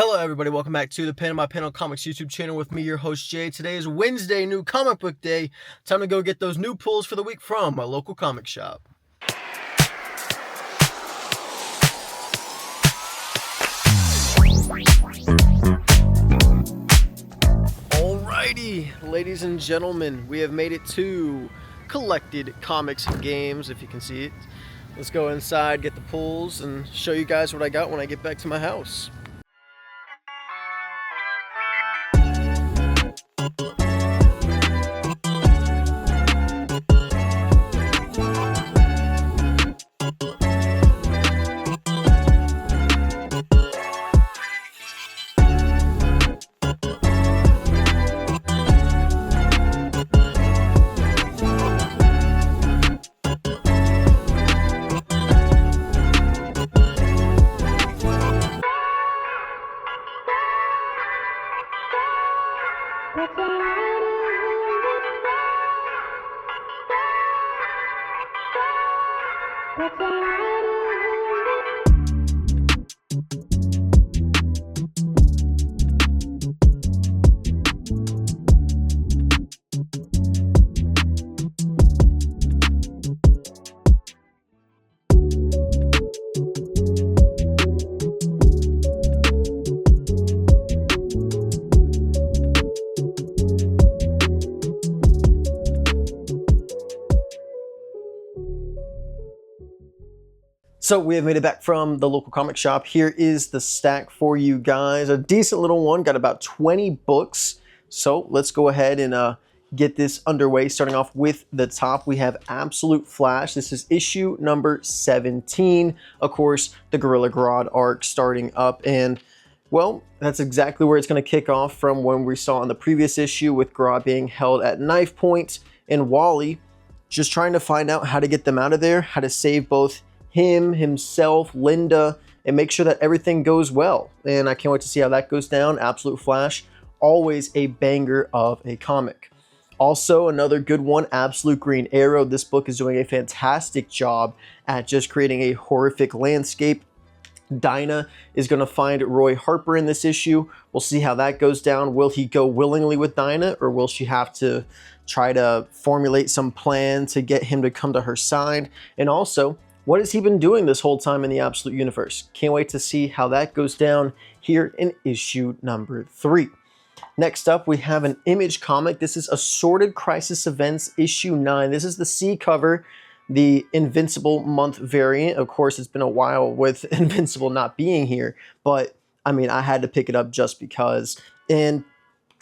Hello everybody, welcome back to the Pen in My Panel Comics YouTube channel with me, your host Jay. Today is Wednesday, new comic book day. Time to go get those new pulls for the week from my local comic shop. Alrighty, ladies and gentlemen, we have made it to Collected Comics and Games, if you can see it. Let's go inside, get the pulls, and show you guys what I got when I get back to my house. So we have made it back from the local comic shop. Here is the stack for you guys. A decent little one, got about 20 books. So let's go ahead and get this underway. Starting off with the top, we have Absolute Flash. This is issue number 17. Of course, the Gorilla Grodd arc starting up, and well, that's exactly where it's going to kick off from when we saw in the previous issue with Grodd being held at knife point and Wally just trying to find out how to get them out of there, how to save both himself, Linda, and make sure that everything goes well. And I can't wait to see how that goes down. Absolute Flash, always a banger of a comic. Also, another good one, Absolute Green Arrow. This book is doing a fantastic job at just creating a horrific landscape. Dinah is going to find Roy Harper in this issue. We'll see how that goes down. Will he go willingly with Dinah, or will she have to try to formulate some plan to get him to come to her side? And also, what has he been doing this whole time in the Absolute Universe? Can't wait to see how that goes down here in issue number 3. Next up, we have an Image comic. This is Assorted Crisis Events issue 9. This is the C cover, the Invincible month variant. Of course, it's been a while with Invincible not being here, but I mean, I had to pick it up just because. And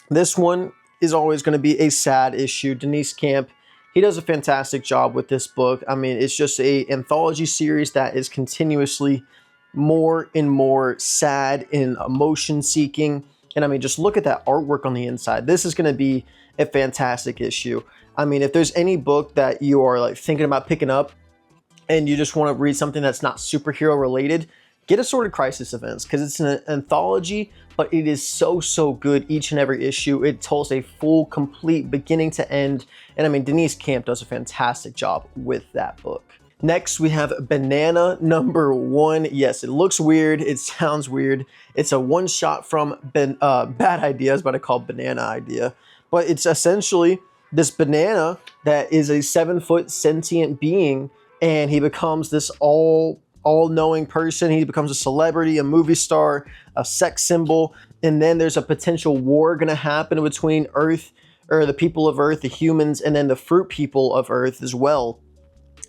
this one is always going to be a sad issue. Denise Camp, he does a fantastic job with this book. I mean, it's just an anthology series that is continuously more and more sad and emotion-seeking. And I mean, just look at that artwork on the inside. This is going to be a fantastic issue. I mean, if there's any book that you are like thinking about picking up and you just want to read something that's not superhero related, get Assorted Crisis Events, because it's an anthology, but it is so good each and every issue. It tells a full, complete beginning to end. And I mean, Denise Camp does a fantastic job with that book. Next, we have Banana number 1. Yes, it looks weird. It sounds weird. It's a one-shot from Bad Ideas, but I call Banana Idea. But it's essentially this banana that is a 7-foot sentient being, and he becomes this all-knowing person. He becomes a celebrity, a movie star, a sex symbol, and then there's a potential war going to happen between Earth, or the people of Earth, the humans, and then the fruit people of Earth as well.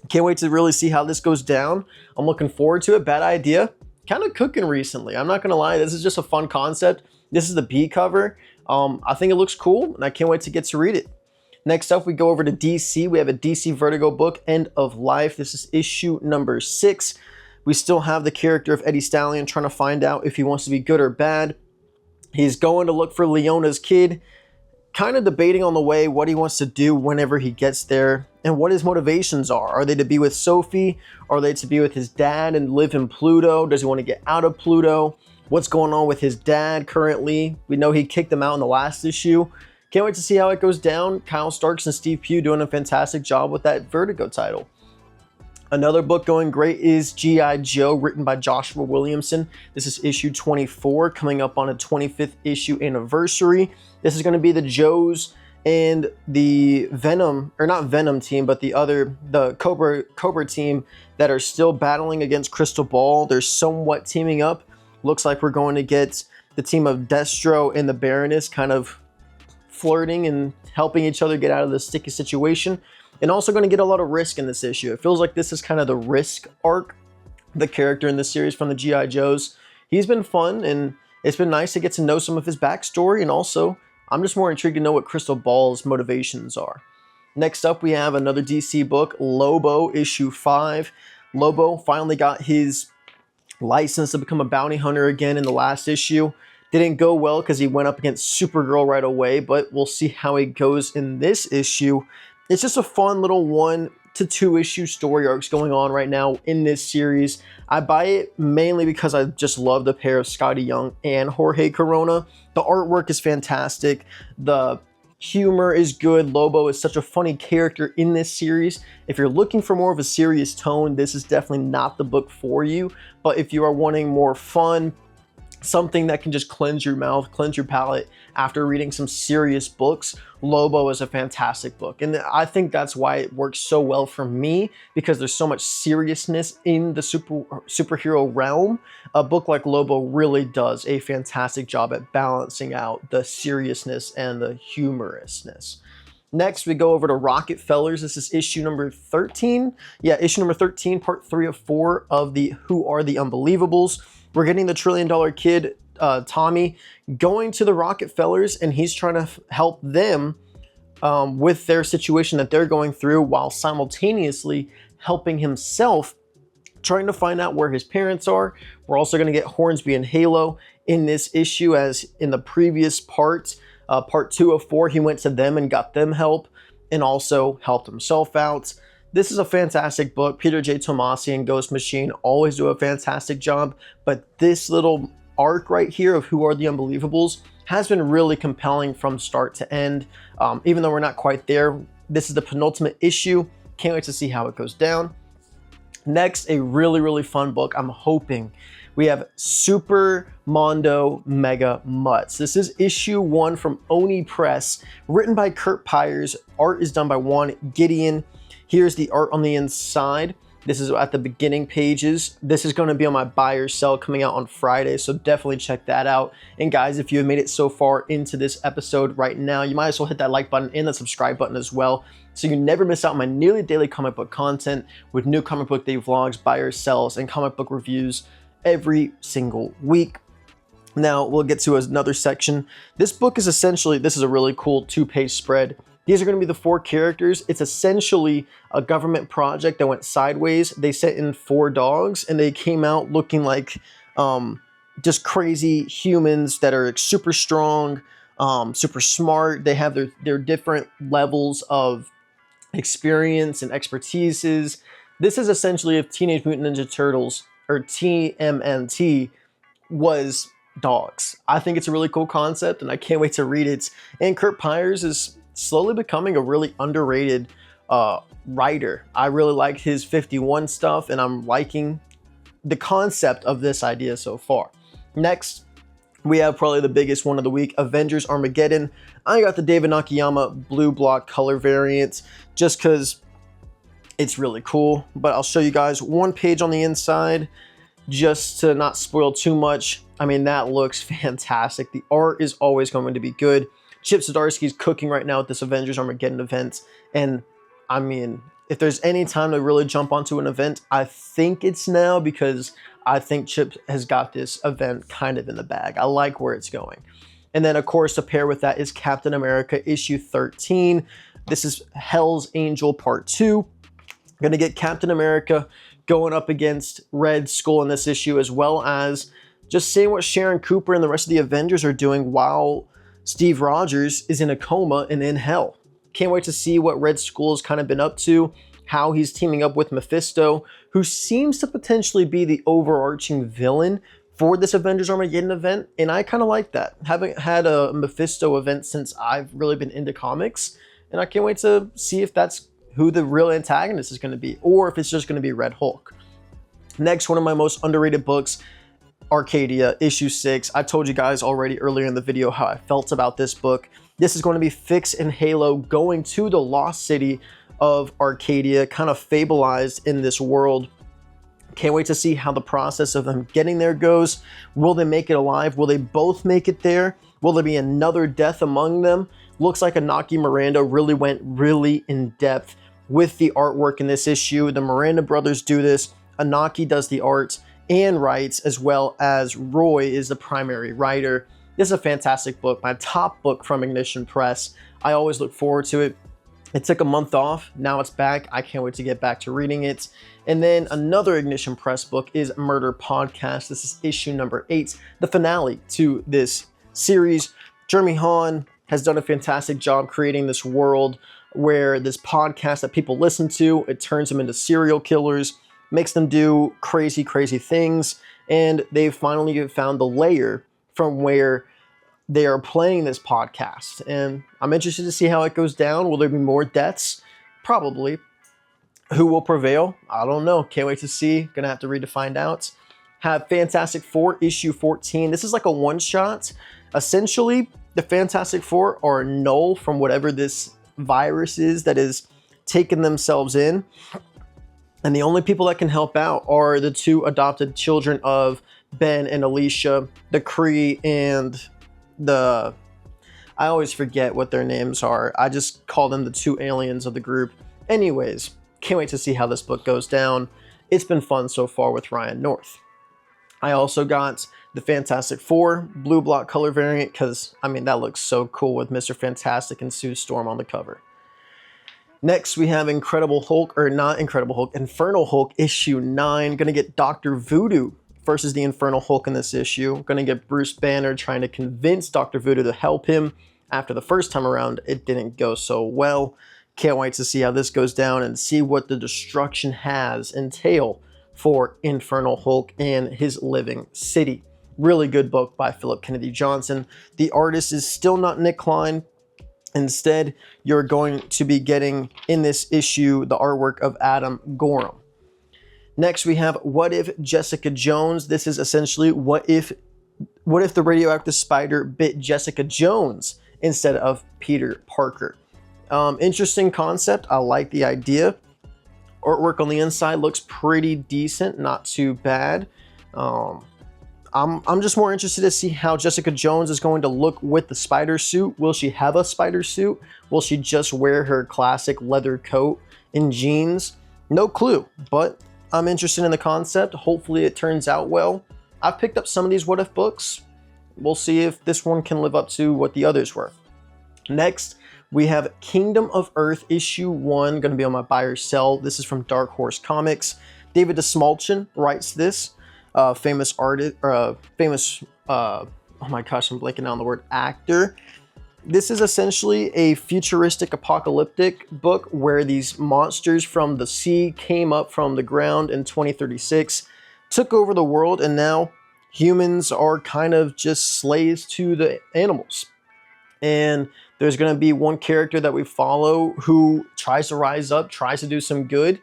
Can't wait to really see how this goes down. I'm looking forward to it. Bad Idea, kind of cooking recently. I'm not going to lie, this is just a fun concept. This is the B cover. I think it looks cool, and I can't wait to get to read it. Next up, we go over to DC. We have a DC Vertigo book, End of Life. This is issue number 6. We still have the character of Eddie Stallion trying to find out if he wants to be good or bad. He's going to look for Leona's kid, kind of debating on the way what he wants to do whenever he gets there and what his motivations are. Are they to be with Sophie? Are they to be with his dad and live in Pluto? Does he want to get out of Pluto? What's going on with his dad currently? We know he kicked him out in the last issue. Can't wait to see how it goes down. Kyle Starks and Steve Pugh doing a fantastic job with that Vertigo title. Another book going great is G.I. Joe, written by Joshua Williamson. This is issue 24, coming up on a 25th issue anniversary. This is going to be the Joes and the Venom, or not Venom team, but the Cobra team that are still battling against Crystal Ball. They're somewhat teaming up. Looks like we're going to get the team of Destro and the Baroness kind of flirting and helping each other get out of the sticky situation. And also going to get a lot of Risk in this issue. It feels like this is kind of the Risk arc, the character in this series from the G.I. Joes. He's been fun, and it's been nice to get to know some of his backstory, and also I'm just more intrigued to know what Crystal Ball's motivations are. Next up, we have another DC book, Lobo, issue 5. Lobo finally got his license to become a bounty hunter again in the last issue. Didn't go well because he went up against Supergirl right away, but we'll see how it goes in this issue. It's just a fun little 1 to 2 issue story arcs going on right now in this series. I buy it mainly because I just love the pair of Scotty Young and Jorge Corona. The artwork is fantastic. The humor is good. Lobo is such a funny character in this series. If you're looking for more of a serious tone, this is definitely not the book for you. But if you are wanting more fun, something that can just cleanse your mouth, cleanse your palate after reading some serious books, Lobo is a fantastic book. And I think that's why it works so well for me, because there's so much seriousness in the superhero realm. A book like Lobo really does a fantastic job at balancing out the seriousness and the humorousness. Next, we go over to Rocket Fellers. This is issue number 13. Yeah, issue number 13, part 3 of 4 of the Who Are the Unbelievables. We're getting the $1 Trillion Kid, Tommy, going to the Rocket Fellers, and he's trying to help them with their situation that they're going through, while simultaneously helping himself, trying to find out where his parents are. We're also going to get Hornsby and Halo in this issue, as in the previous part, part 2 of 4, he went to them and got them help, and also helped himself out. This is a fantastic book. Peter J. Tomasi and Ghost Machine always do a fantastic job, but this little arc right here of Who Are the Unbelievables has been really compelling from start to end. Even though we're not quite there, this is the penultimate issue. Can't wait to see how it goes down. Next, a really, really fun book. I'm hoping we have Super Mondo Mega Mutts. This is issue 1 from Oni Press, written by Kurt Pyers. Art is done by Juan Gideon. Here's the art on the inside. This is at the beginning pages. This is going to be on my buy or sell coming out on Friday, so definitely check that out. And guys, if you have made it so far into this episode right now, you might as well hit that like button and the subscribe button as well, so you never miss out on my nearly daily comic book content with new comic book day vlogs, buy or sells, and comic book reviews every single week. Now we'll get to another section. This book is essentially, this is a really cool 2-page spread. These are going to be the 4 characters. It's essentially a government project that went sideways. They sent in 4 dogs, and they came out looking like just crazy humans that are super strong, super smart. They have their different levels of experience and expertises. This is essentially if Teenage Mutant Ninja Turtles, or TMNT, was dogs. I think it's a really cool concept, and I can't wait to read it. And Kurt Pyers is slowly becoming a really underrated writer. I really like his 51 stuff, and I'm liking the concept of this idea so far. Next, we have probably the biggest one of the week, Avengers Armageddon. I got the David Nakayama blue block color variant just because it's really cool, but I'll show you guys 1 page on the inside just to not spoil too much. I mean, that looks fantastic. The art is always going to be good. Chip Zdarsky's cooking right now at this Avengers Armageddon event, and I mean, if there's any time to really jump onto an event, I think it's now, because I think Chip has got this event kind of in the bag. I like where it's going. And then, of course, to pair with that is Captain America issue 13. This is Hell's Angel Part 2. Going to get Captain America going up against Red Skull in this issue, as well as just seeing what Sharon Cooper and the rest of the Avengers are doing while Steve Rogers is in a coma and in hell. Can't wait to see what Red Skull has kind of been up to, how he's teaming up with Mephisto, who seems to potentially be the overarching villain for this Avengers Armageddon event, and I kind of like that. Haven't had a Mephisto event since I've really been into comics, and I can't wait to see if that's who the real antagonist is going to be, or if it's just going to be Red Hulk. Next, one of my most underrated books, Arcadia, issue 6. I told you guys already earlier in the video how I felt about this book. This is going to be Fix and Halo going to the lost city of Arcadia, kind of fableized in this world. Can't wait to see how the process of them getting there goes. Will they make it alive? Will they both make it there? Will there be another death among them? Looks like Anaki Miranda really went really in depth with the artwork in this issue. The Miranda brothers do this. Anaki does the art and writes, as well as Roy is the primary writer. This is a fantastic book, my top book from Ignition Press. I always look forward to it. It took a month off, now it's back. I can't wait to get back to reading it. And then another Ignition Press book is Murder Podcast. This is issue number 8, the finale to this series. Jeremy Hahn has done a fantastic job creating this world where this podcast that people listen to, it turns them into serial killers, makes them do crazy, crazy things. And they've finally found the layer from where they are playing this podcast. And I'm interested to see how it goes down. Will there be more deaths? Probably. Who will prevail? I don't know. Can't wait to see. Gonna have to read to find out. Have Fantastic Four issue 14. This is like a one-shot. Essentially, the Fantastic Four are null from whatever this virus is that is taking themselves in. And the only people that can help out are the 2 adopted children of Ben and Alicia, the Kree and I always forget what their names are. I just call them the 2 aliens of the group. Anyways, can't wait to see how this book goes down. It's been fun so far with Ryan North. I also got the Fantastic Four blue block color variant because, I mean, that looks so cool with Mr. Fantastic and Sue Storm on the cover. Next, we have Incredible Hulk, or not Incredible Hulk, Infernal Hulk issue 9. Gonna get Dr. Voodoo versus the Infernal Hulk in this issue. Gonna get Bruce Banner trying to convince Dr. Voodoo to help him. After the first time around, it didn't go so well. Can't wait to see how this goes down and see what the destruction has entail for Infernal Hulk and his living city. Really good book by Philip Kennedy Johnson. The artist is still not Nick Klein. Instead, you're going to be getting in this issue the artwork of Adam Gorham. Next, we have What If Jessica Jones. This is essentially what if the radioactive spider bit Jessica Jones instead of Peter Parker. Interesting concept. I like the idea. Artwork on the inside looks pretty decent, not too bad. I'm just more interested to see how Jessica Jones is going to look with the spider suit. Will she have a spider suit? Will she just wear her classic leather coat and jeans? No clue, but I'm interested in the concept. Hopefully it turns out well. I've picked up some of these What If books. We'll see if this one can live up to what the others were. Next, we have Kingdom of Earth issue 1, going to be on my buy or sell. This is from Dark Horse Comics. David DeSmulchin writes this. Famous artist, oh my gosh, I'm blanking out on the word, actor. This is essentially a futuristic apocalyptic book where these monsters from the sea came up from the ground in 2036, took over the world, and now humans are kind of just slaves to the animals. And there's going to be one character that we follow who tries to rise up, tries to do some good.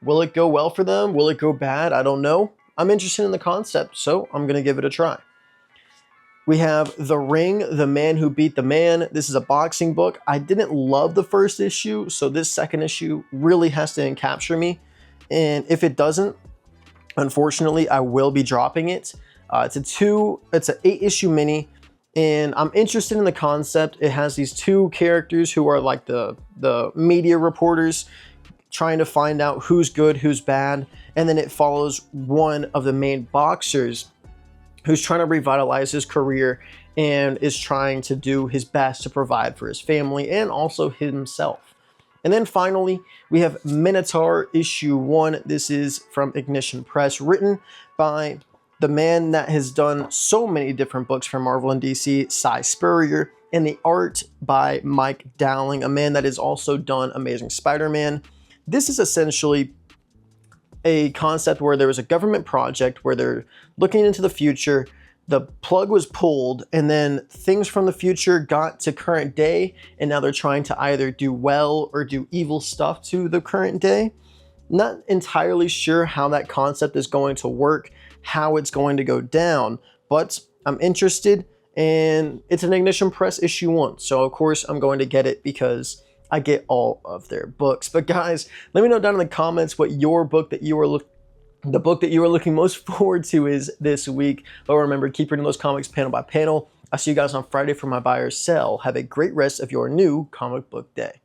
Will it go well for them? Will it go bad? I don't know. I'm interested in the concept, so I'm going to give it a try. We have The Ring, The Man Who Beat the Man. This is a boxing book. I didn't love the first issue, so this second issue really has to capture me. And if it doesn't, unfortunately, I will be dropping it. It's an 8-issue mini, and I'm interested in the concept. It has these 2 characters who are like the media reporters trying to find out who's good, who's bad. And then it follows one of the main boxers who's trying to revitalize his career and is trying to do his best to provide for his family and also himself. And then finally, we have Minotaur issue 1. This is from Ignition Press, written by the man that has done so many different books for Marvel and DC, Cy Spurrier, and the art by Mike Dowling, a man that has also done Amazing Spider-Man. This is essentially a concept where there was a government project where they're looking into the future. the plug was pulled and then things from the future got to current day, and now they're trying to either do well or do evil stuff to the current day. Not entirely sure how that concept is going to work, how it's going to go down, but I'm interested, and it's an Ignition Press issue 1. So of course I'm going to get it because I get all of their books. But guys, let me know down in the comments what your book that you were the book that you were looking most forward to is this week. But remember, keep reading those comics panel by panel. I'll see you guys on Friday for my buy or sell. Have a great rest of your new comic book day.